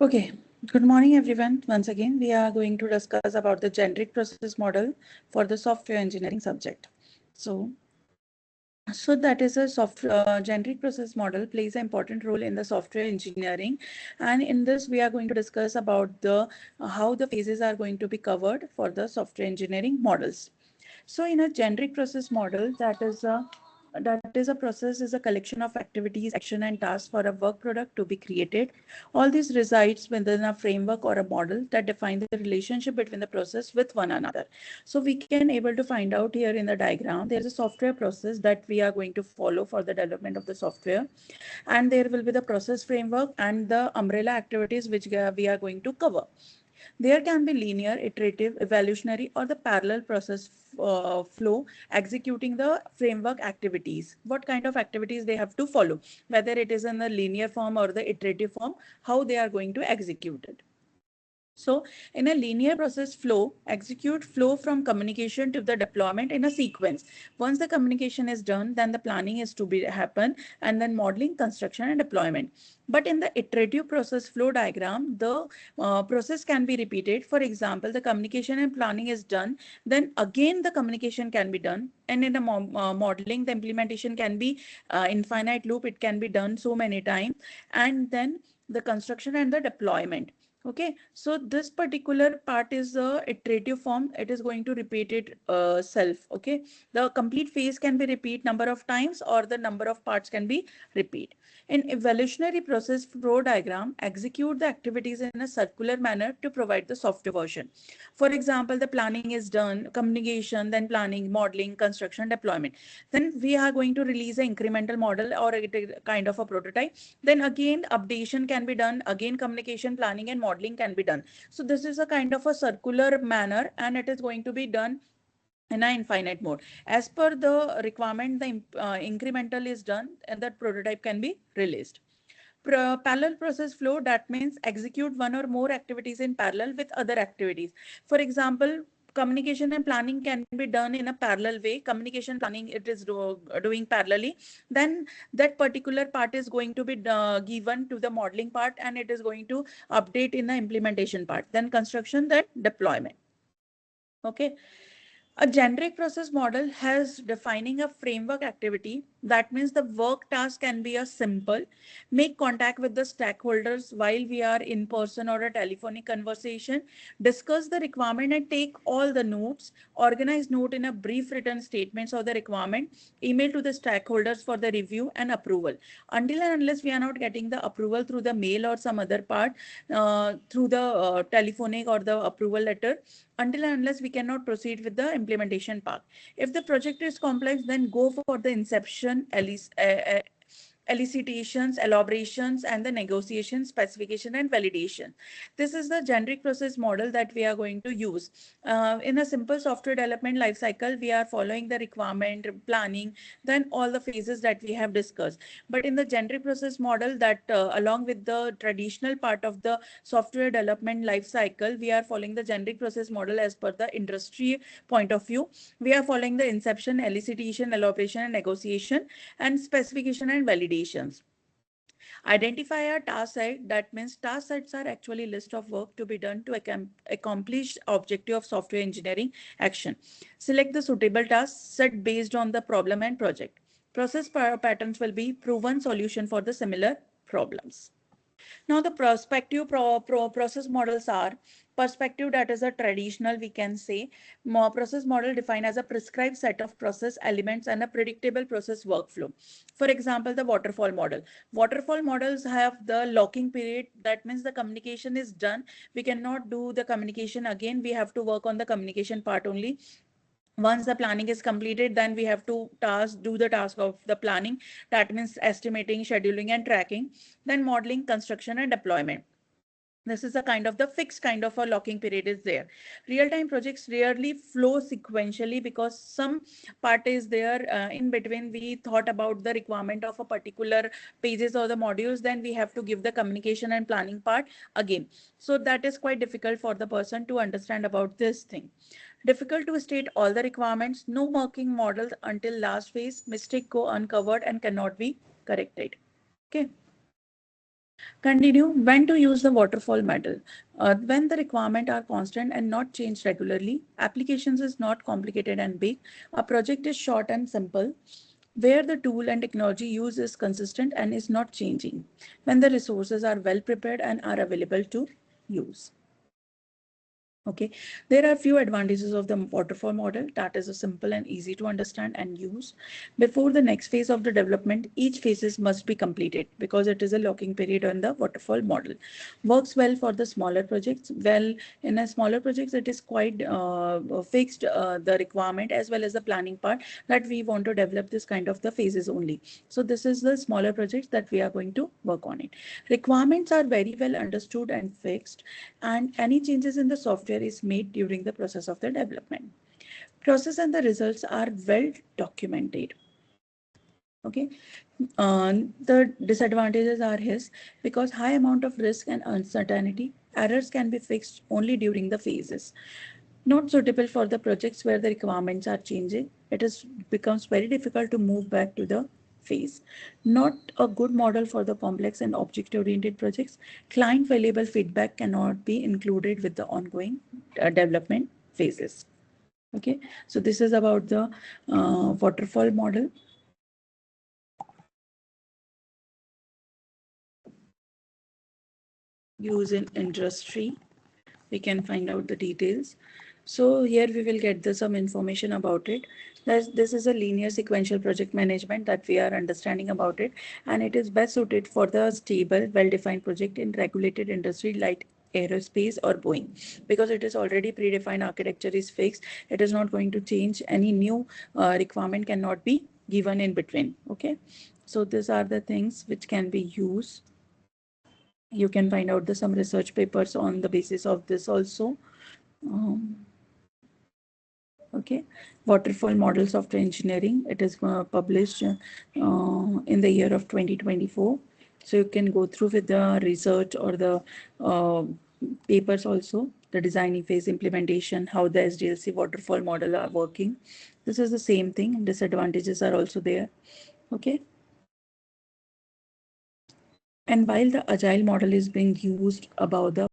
Okay, good morning everyone. Once again, we are going to discuss about the generic process model for the software engineering subject. So, so that is a generic process model plays an important role in the software engineering, and in this we are going to discuss about the how the phases are going to be covered for the software engineering models. So in a generic process model, that is a process is a collection of activities, action, and tasks for a work product to be created. All this resides within a framework or a model that define the relationship between the process with one another. So we can able to find out here in the diagram, there is a software process that we are going to follow for the development of the software. And there will be the process framework and the umbrella activities which we are going to cover. There can be linear, iterative, evolutionary, or the parallel process flow executing the framework activities. What kind of activities they have to follow, whether it is in the linear form or the iterative form, how they are going to execute it. So in a linear process flow, execute flow from communication to the deployment in a sequence. Once the communication is done, then the planning is to be happen and then modeling, construction and deployment. But in the iterative process flow diagram, the process can be repeated. For example, the communication and planning is done, then again the communication can be done. And in the modeling, the implementation can be infinite loop. It can be done so many times. And then the construction and the deployment. Okay, so this particular part is the iterative form. It is going to repeat it self. Okay, the complete phase can be repeat number of times or the number of parts can be repeat. In evolutionary process flow diagram, execute the activities in a circular manner to provide the software version. For example, the planning is done, communication, then planning, modeling, construction, deployment. Then we are going to release an incremental model or a kind of a prototype. Then again, updation can be done. Again, communication, planning, and modeling can be done. So this is a kind of a circular manner, and it is going to be done in an infinite mode. As per the requirement, the incremental is done and that prototype can be released. Parallel process flow, that means execute one or more activities in parallel with other activities. For example, communication and planning can be done in a parallel way. Communication planning it is doing parallelly. Then that particular part is going to be given to the modeling part and it is going to update in the implementation part. Then construction, then deployment. Okay. A generic process model has defining a framework activity. That means the work task can be a simple, make contact with the stakeholders while we are in person or a telephonic conversation, discuss the requirement and take all the notes, organize note in a brief written statements of the requirement, email to the stakeholders for the review and approval. Until and unless we are not getting the approval through the mail or some other part, through the telephonic or the approval letter, until and unless we cannot proceed with the implementation part. If the project is complex, then go for the inception, elicitations, elaborations, and the negotiation, specification, and validation. This is the generic process model that we are going to use. In a simple software development life cycle, we are following the requirement, planning, then all the phases that we have discussed. But in the generic process model, that along with the traditional part of the software development life cycle, we are following the generic process model as per the industry point of view. We are following the inception, elicitation, elaboration, and negotiation, and specification and validations. Identify a task set. That means task sets are actually list of work to be done to accomplish objective of software engineering action. Select the suitable task set based on the problem and project. Process patterns will be proven solution for the similar problems. Now the prospective process models are perspective, that is a traditional, we can say, process model defined as a prescribed set of process elements and a predictable process workflow. For example, the waterfall model. Waterfall models have the locking period. That means the communication is done. We cannot do the communication again. We have to work on the communication part only. Once the planning is completed, then we have to do the task of the planning. That means estimating, scheduling, and tracking. Then modeling, construction, and deployment. This is a kind of the fixed kind of a locking period is there. Real-time projects rarely flow sequentially because some part is there in between. We thought about the requirement of a particular pages or the modules, then we have to give the communication and planning part again. So that is quite difficult for the person to understand about this thing. Difficult to state all the requirements, no working models until last phase, mistake go uncovered and cannot be corrected. Okay. Continue. When to use the waterfall model? When the requirements are constant and not changed regularly, applications is not complicated and big, a project is short and simple, where the tool and technology used is consistent and is not changing, when the resources are well prepared and are available to use. Okay, there are few advantages of the waterfall model that is a simple and easy to understand and use. Before the next phase of the development, each phases must be completed because it is a locking period on the waterfall model. Works well for the smaller projects. Well, in a smaller projects, it is quite fixed the requirement as well as the planning part that we want to develop this kind of the phases only. So this is the smaller projects that we are going to work on it. Requirements are very well understood and fixed, and any changes in the software is made during the process of the development. Process and the results are well documented. Okay, the disadvantages are his because high amount of risk and uncertainty. Errors can be fixed only during the phases. Not suitable for the projects where the requirements are changing. It is becomes very difficult to move back to the phase. Not a good model for the complex and object-oriented projects. Client valuable feedback cannot be included with the ongoing development phases. Okay, so this is about the waterfall model. Use in industry. We can find out the details. So here we will get some information about it. This is a linear sequential project management that we are understanding about it, and it is best suited for the stable, well-defined project in regulated industry like aerospace or Boeing, because it is already predefined, architecture is fixed. It is not going to change. Any new requirement cannot be given in between. Okay, so these are the things which can be used. You can find out some research papers on the basis of this also. Okay, waterfall model software engineering. It is published in the year of 2024. So you can go through with the research or the papers also, the designing phase, implementation, how the SDLC waterfall model are working. This is the same thing. Disadvantages are also there. Okay. And while the agile model is being used above the